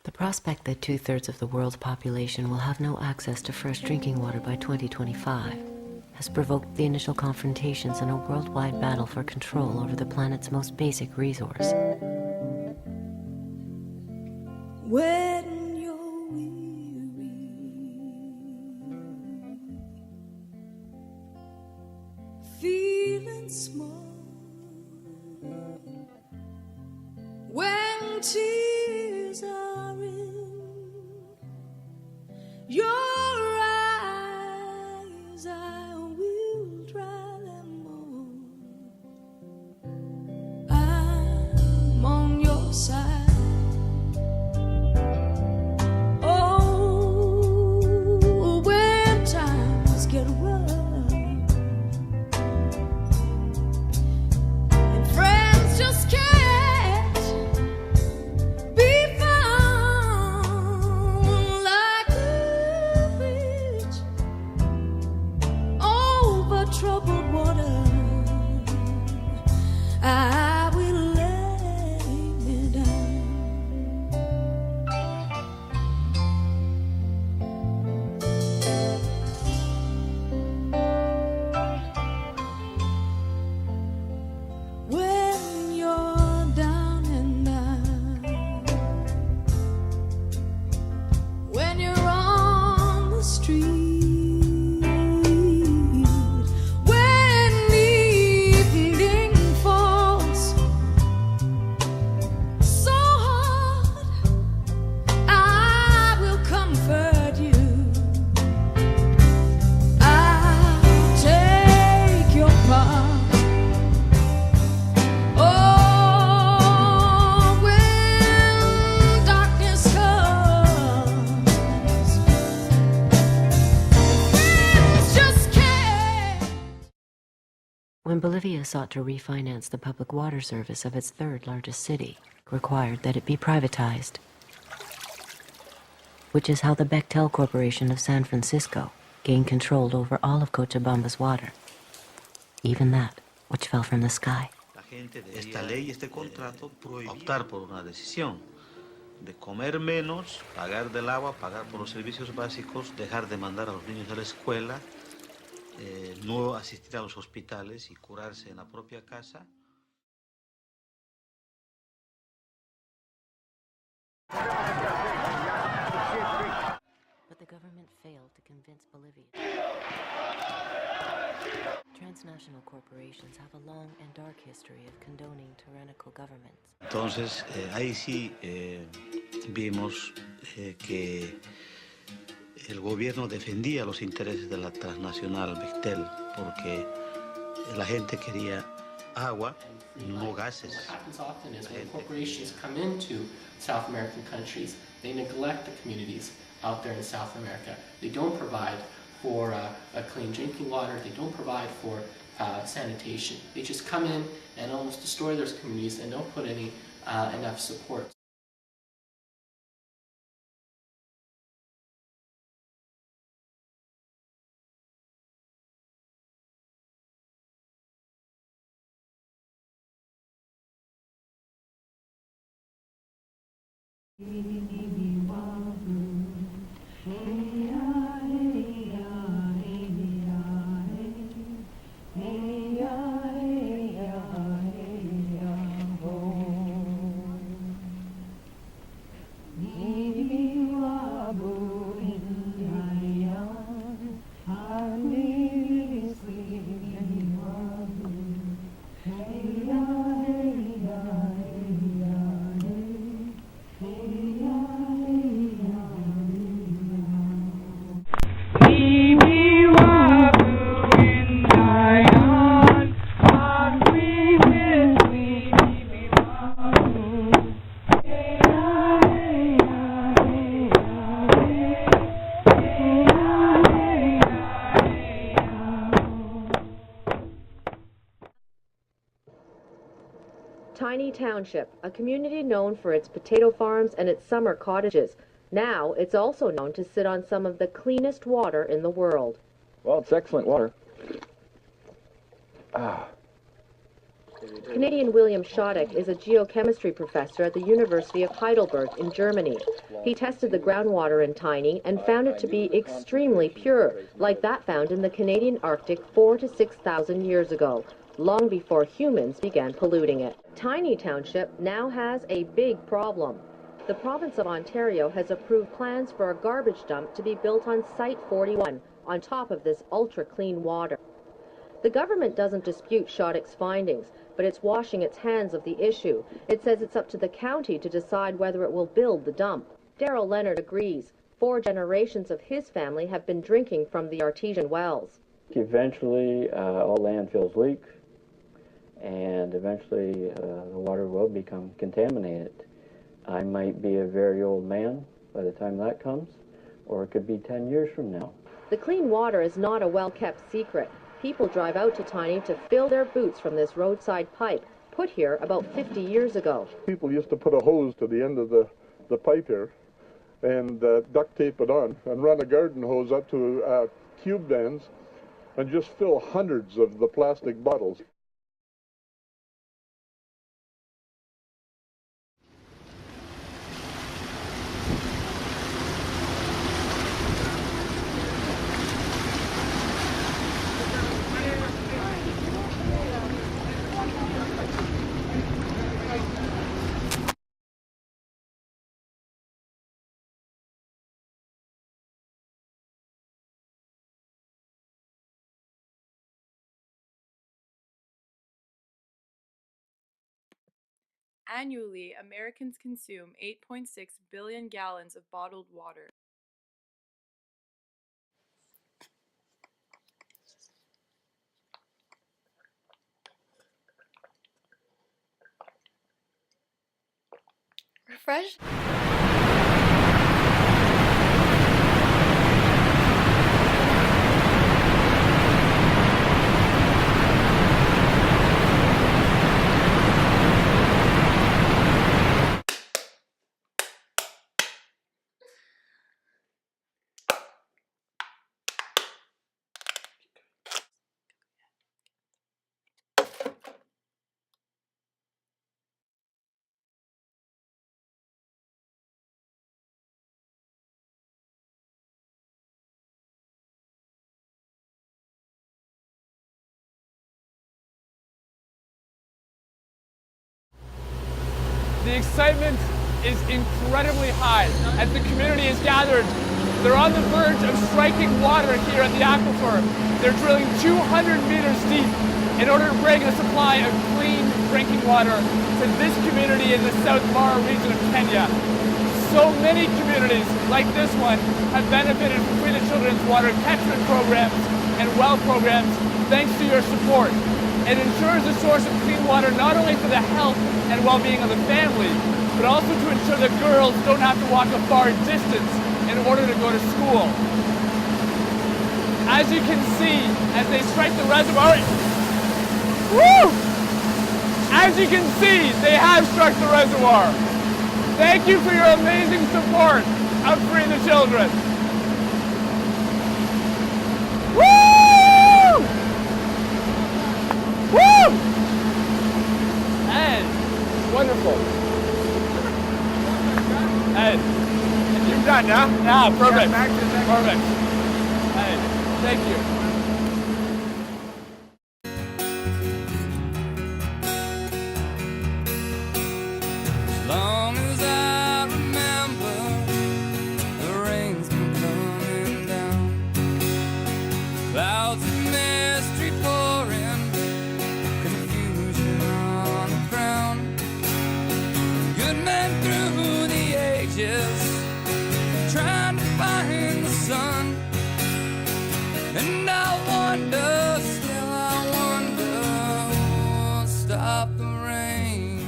The prospect that 2/3 of the world's population will have no access to fresh drinking water by 2025 has provoked the initial confrontations in a worldwide battle for control over the planet's most basic resource. When you're weary, feeling small, when tears are in your eyes, I will dry them all. I'm on your side. Oh, when times get rough and friends just can't be found like a bridge over troubled water, I will lay me down. When you're down and out, when you're on the street, when evening falls so hard, I will comfort you. I'll take your part. Oh, when darkness comes, friends just can't. When Bolivia sought to refinance the public water service of its third largest city, required that it be privatized, which is how the Bechtel Corporation of San Francisco gained control over all of Cochabamba's water, even that which fell from the sky. Esta ley, este contrato, optar por una decisión de comer menos, pagar del agua, pagar por los servicios básicos, dejar de mandar a los niños a la escuela, no asistir a los hospitales y curarse en la propia casa. But the government failed to convince Bolivia. Transnational corporations have a long and dark history of condoning tyrannical governments. Entonces, ahí sí vimos que el gobierno defendía los intereses de la transnacional Bechtel, porque la gente quería agua, no gases. What happens often is when corporations come into South American countries, they neglect the communities out there in South America. They don't provide for a clean drinking water, they don't provide for sanitation. They just come in and almost destroy those communities and don't put any enough support. Tiny Township, a community known for its potato farms and its summer cottages. Now, it's also known to sit on some of the cleanest water in the world. Well, it's excellent water. Ah. Canadian William Schodek is a geochemistry professor at the University of Heidelberg in Germany. He tested the groundwater in Tiny and found it to be extremely pure, like that found in the Canadian Arctic 4,000 to 6,000 years ago, long before humans began polluting it. Tiny Township now has a big problem. The province of Ontario has approved plans for a garbage dump to be built on Site 41, on top of this ultra-clean water. The government doesn't dispute Schodek's findings, but it's washing its hands of the issue. It says it's up to the county to decide whether it will build the dump. Daryl Leonard agrees. 4 generations of his family have been drinking from the artesian wells. Eventually, all landfills leak, and eventually the water will become contaminated. I might be a very old man by the time that comes, or it could be 10 years from now. The clean water is not a well-kept secret. People drive out to Tiny to fill their boots from this roadside pipe, put here about 50 years ago. People used to put a hose to the end of the pipe here and duct tape it on and run a garden hose up to cube ends and just fill hundreds of the plastic bottles. Annually, Americans consume 8.6 billion gallons of bottled water. Refresh? The excitement is incredibly high as the community is gathered. They're on the verge of striking water here at the aquifer. They're drilling 200 meters deep in order to bring a supply of clean drinking water to this community in the South Mara region of Kenya. So many communities like this one have benefited from Free the Children's water catchment programs and well programs thanks to your support. It ensures a source of clean water not only for the health and well-being of the family, but also to ensure that girls don't have to walk a far distance in order to go to school. As you can see, as they strike the reservoir, woo! As you can see, they have struck the reservoir. Thank you for your amazing support of Free the Children. Woo! Woo! Ed, wonderful. Ed, you're done now? Yeah, perfect. Perfect. Ed, thank you. As long as I remember, the rain's been coming down. Clouds of mystery pouring, confusion on the ground. Good men through the ages, trying to find the sun. And I wonder, still I wonder, who will stop the rain?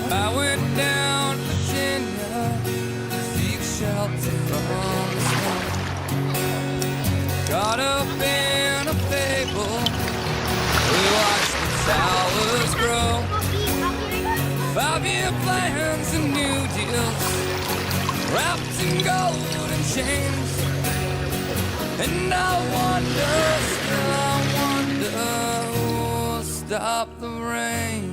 I went down to Virginia to seek shelter from the storm. Caught up in a fable, we watched the south grow. 5-year plans and new deals, wrapped in golden chains. And I wonder, still I wonder, who will stop the rain.